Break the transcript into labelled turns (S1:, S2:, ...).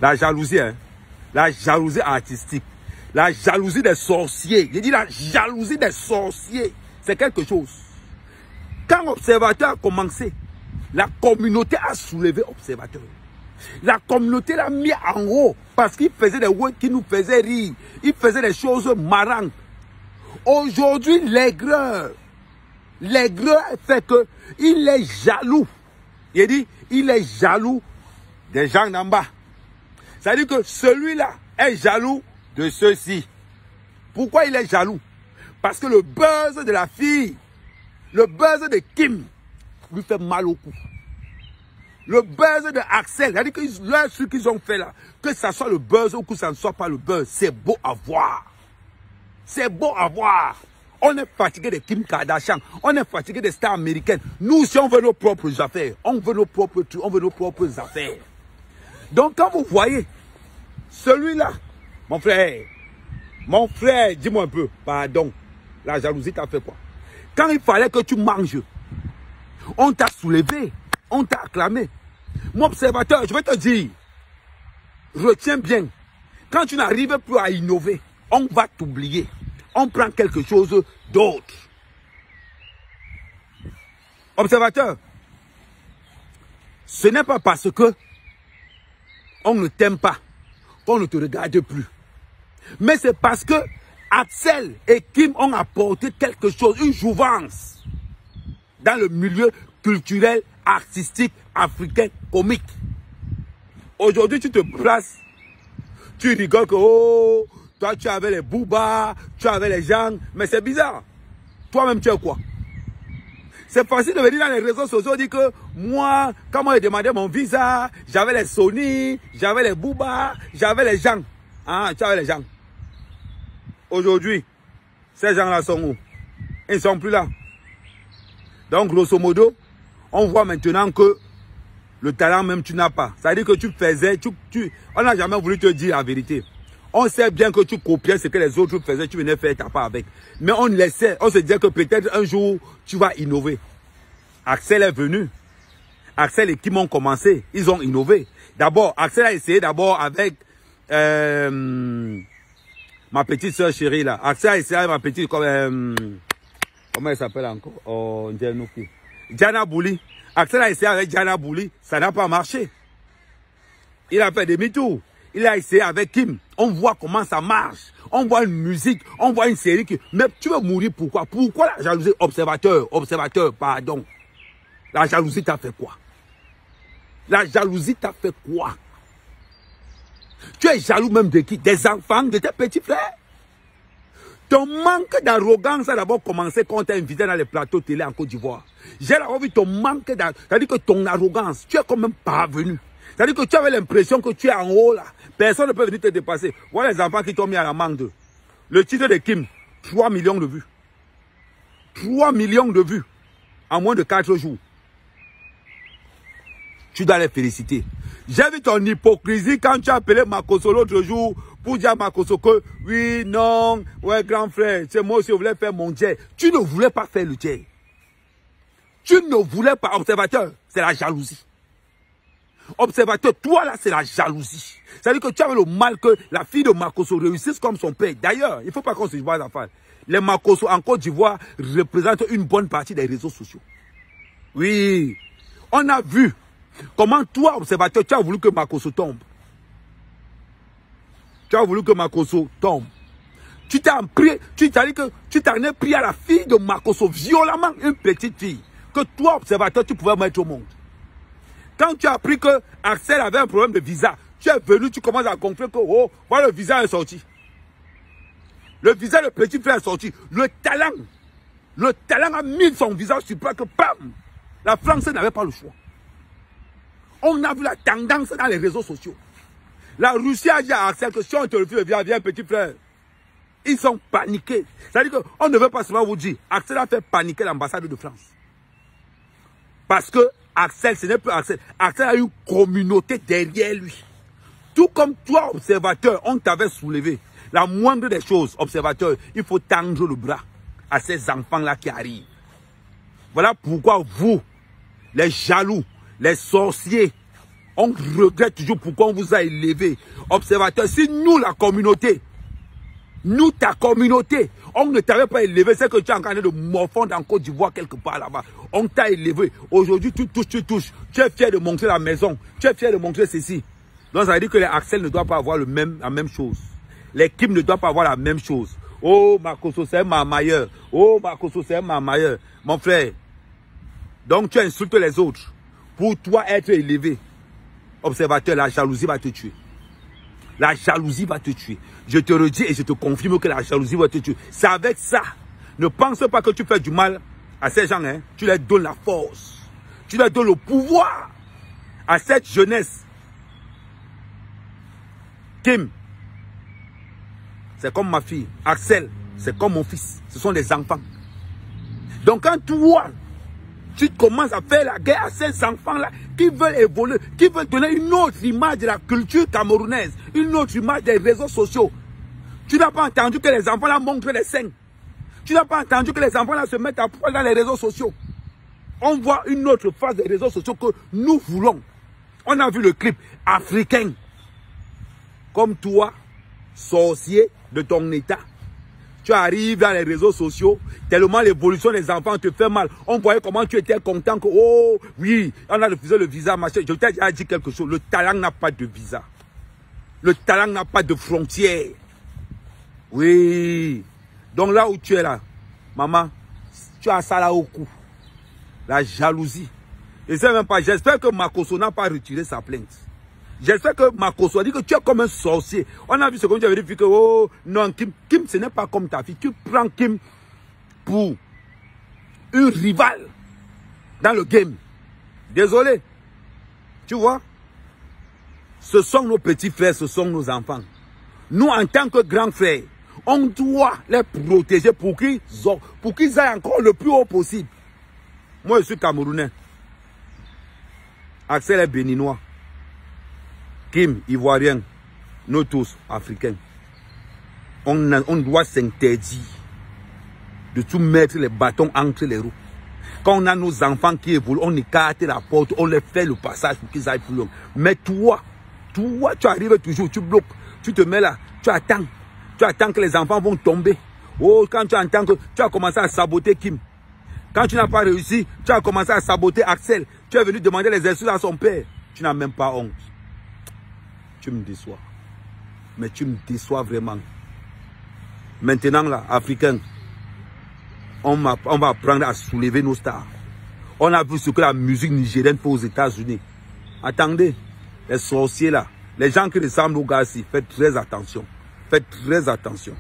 S1: La jalousie, hein. La jalousie artistique. La jalousie des sorciers. J'ai dit la jalousie des sorciers. C'est quelque chose. Quand Observateur a commencé, la communauté a soulevé Observateur. La communauté l'a mis en haut parce qu'il faisait des words qui nous faisaient rire. Il faisait des choses marrantes. Aujourd'hui, l'aigreur fait que il est jaloux. Il dit, il est jaloux des gens d'en bas. C'est-à-dire que celui-là est jaloux de ceux-ci. Pourquoi il est jaloux? Parce que le buzz de la fille, le buzz de Kim lui fait mal au cou. Le buzz de Axel, c'est-à-dire que ce qu'ils ont fait là, que ça soit le buzz ou que ça ne soit pas le buzz, c'est beau à voir. C'est beau à voir. On est fatigué de Kim Kardashian, on est fatigué des stars américaines. Nous, si on veut nos propres affaires, on veut nos propres trucs, on veut nos propres affaires. Donc quand vous voyez celui-là, mon frère, dis-moi un peu, pardon, la jalousie t'a fait quoi? Quand il fallait que tu manges, on t'a soulevé, on t'a acclamé. Mon observateur, je vais te dire, retiens bien, quand tu n'arrives plus à innover, on va t'oublier. On prend quelque chose d'autre. Observateur, ce n'est pas parce que on ne t'aime pas qu'on ne te regarde plus. Mais c'est parce que Axel et Kim ont apporté quelque chose, une jouvence dans le milieu culturel, artistique, africain, comique. Aujourd'hui, tu te places, tu rigoles que, oh, toi tu avais les boubas, tu avais les gens, mais c'est bizarre. Toi-même, tu es quoi? C'est facile de venir dans les réseaux sociaux et dire que moi, quand moi j'ai demandé mon visa, j'avais les Sony, j'avais les boubas, j'avais les gens. Ah, tu avais les gens. Aujourd'hui, ces gens-là sont où? Ils ne sont plus là. Donc, grosso modo, on voit maintenant que le talent même tu n'as pas. C'est-à-dire que tu faisais, on n'a jamais voulu te dire la vérité. On sait bien que tu copiais ce que les autres faisaient, tu venais faire ta part avec. Mais on laissait, on se disait que peut-être un jour, tu vas innover. Axel est venu. Axel et Kim ont commencé, ils ont innové. D'abord, Axel a essayé d'abord avec ma petite soeur chérie là. Axel a essayé avec ma petite, comment elle s'appelle encore? Oh, Diana Bouli. Axel a essayé avec Diana Bouli, ça n'a pas marché. Il a fait demi-tour. Il a essayé avec Kim. On voit comment ça marche. On voit une musique, on voit une série qui... Mais tu veux mourir pourquoi? Pourquoi la jalousie? Observateur, pardon. La jalousie t'a fait quoi? La jalousie t'a fait quoi? Tu es jaloux même de qui? Des enfants, de tes petits frères? Ton manque d'arrogance a d'abord commencé quand on t'a invité dans les plateaux télé en Côte d'Ivoire. J'ai d'abord vu ton manque d'arrogance. C'est-à-dire que ton arrogance, tu es quand même parvenu. C'est-à-dire que tu avais l'impression que tu es en haut là. Personne ne peut venir te dépasser. Voilà les enfants qui t'ont mis à l'amende. Le titre de Kim, 3 millions de vues. 3 millions de vues en moins de 4 jours. Tu dois les féliciter. J'ai vu ton hypocrisie quand tu as appelé Makosso l'autre jour pour dire à Makosso que oui, non, ouais, grand frère, c'est moi aussi, je voulais faire mon jet. Tu ne voulais pas faire le jet. Tu ne voulais pas, observateur, c'est la jalousie. Observateur, toi là, c'est la jalousie. C'est-à-dire que tu avais le mal que la fille de Makosso réussisse comme son père. D'ailleurs, il ne faut pas qu'on se voit à l'affaire. Les Makosso en Côte d'Ivoire représentent une bonne partie des réseaux sociaux. Oui, on a vu comment toi, observateur, tu as voulu que Makosso tombe. Tu as voulu que Makosso tombe. Tu t'en es pris à la fille de Makosso violemment, une petite fille, que toi, observateur, tu pouvais mettre au monde. Quand tu as appris que Axel avait un problème de visa, tu es venu, tu commences à comprendre que, oh, voilà, le visa est sorti. Le visa, le petit frère est sorti. Le talent a mis son visage sur place que, bam, la France n'avait pas le choix. On a vu la tendance dans les réseaux sociaux. La Russie a dit à Axel que si on te refuse le visa, viens, petit frère. Ils sont paniqués. C'est-à-dire qu'on ne veut pas seulement vous dire, Axel a fait paniquer l'ambassade de France. Parce que Axel, ce n'est plus Axel. Axel a une communauté derrière lui. Tout comme toi, observateur, on t'avait soulevé. La moindre des choses, observateur, il faut tendre le bras à ces enfants-là qui arrivent. Voilà pourquoi vous, les jaloux, les sorciers, On regrette toujours pourquoi on vous a élevé. Observateur, si nous, la communauté, nous, ta communauté, on ne t'avait pas élevé, c'est que tu es en train de morfondre en Côte d'Ivoire quelque part là-bas. On t'a élevé. Aujourd'hui, tu touches, tu touches. Tu es fier de montrer la maison. Tu es fier de montrer ceci. Donc, ça veut dire que les Axel ne doivent pas avoir la même chose. Les Kim ne doivent pas avoir la même chose. Oh, Makosso, c'est ma meilleure. Oh, Makosso, c'est ma meilleure. Mon frère. Donc, tu insultes les autres. Pour toi être élevé. Observateur, la jalousie va te tuer. La jalousie va te tuer. Je te redis et je te confirme que la jalousie va te tuer. C'est avec ça. Ne pense pas que tu fais du mal à ces gens. Hein. Tu leur donnes la force. Tu leur donnes le pouvoir à cette jeunesse. Kim, c'est comme ma fille. Axel, c'est comme mon fils. Ce sont des enfants. Donc quand toi, tu commences à faire la guerre à ces enfants-là qui veulent évoluer, qui veulent donner une autre image de la culture camerounaise, une autre image des réseaux sociaux. Tu n'as pas entendu que les enfants-là montrent les seins. Tu n'as pas entendu que les enfants-là se mettent à poil dans les réseaux sociaux. On voit une autre phase des réseaux sociaux que nous voulons. On a vu le clip africain. Comme toi, sorcier de ton état. Tu arrives dans les réseaux sociaux, tellement l'évolution des enfants te fait mal. On voyait comment tu étais content que, oh, oui, on a refusé le visa, machin. Je t'ai déjà dit quelque chose, le talent n'a pas de visa. Le talent n'a pas de frontières. Oui. Donc là où tu es là, maman, tu as ça là au cou. La jalousie. Et c'est même pas, j'espère que Makosso n'a pas retiré sa plainte. J'espère que Makosso a dit que tu es comme un sorcier. On a vu ce que tu avais dit que, oh, non, Kim, ce n'est pas comme ta fille. Tu prends Kim pour une rivale dans le game. Désolé. Tu vois? Ce sont nos petits frères, ce sont nos enfants. Nous, en tant que grands frères, on doit les protéger pour qu'ils aillent encore le plus haut possible. Moi, je suis Camerounais. Axel est béninois. Kim, ivoirien, nous tous, africains. On doit s'interdire de tout mettre les bâtons entre les roues. Quand on a nos enfants qui évoluent, on écarte la porte, on les fait le passage pour qu'ils aillent plus loin. Mais toi, tu arrives toujours, tu bloques, tu te mets là, tu attends que les enfants vont tomber. Oh, quand tu entends que tu as commencé à saboter Kim, quand tu n'as pas réussi, tu as commencé à saboter Axel, tu es venu demander les excuses à son père, tu n'as même pas honte. Tu me déçois. Mais tu me déçois vraiment. Maintenant, là, Africains, on va apprendre à soulever nos stars. On a vu ce que la musique nigérienne fait aux États-Unis. Attendez, les sorciers là, les gens qui ressemblent aux gars-ci, faites très attention. Faites très attention.